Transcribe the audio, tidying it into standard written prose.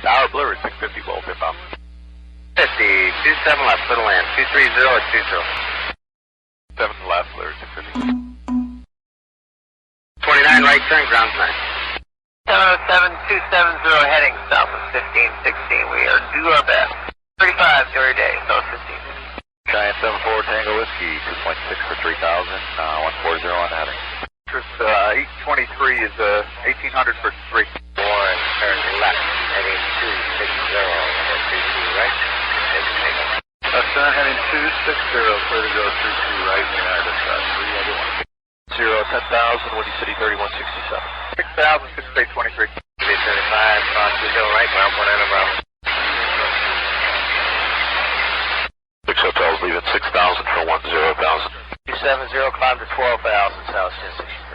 Tower Blue at 650 volt inbound. 50, 27 left, little land, 230 at 20. 7 left, clear at 650. 29 right turn, ground 9. 707, 270 heading south of 1516. We are do our best. 35, carry day, south 15. Giant 74 Tango Whiskey, 2.6 for 3,000, 140 on heading. Interest 823 is 1800 for 3. 1, turn left, heading 260, 32 right. Heading 260, clear to go 32 right, United, 3 other 1. 10,000, Windy City 3167. 6,000, 6823. 35, cross 20 right, ground 1 and around. 6 hotels leaving 6,000 for 10,000. 270, climb to 12,000, south 1060.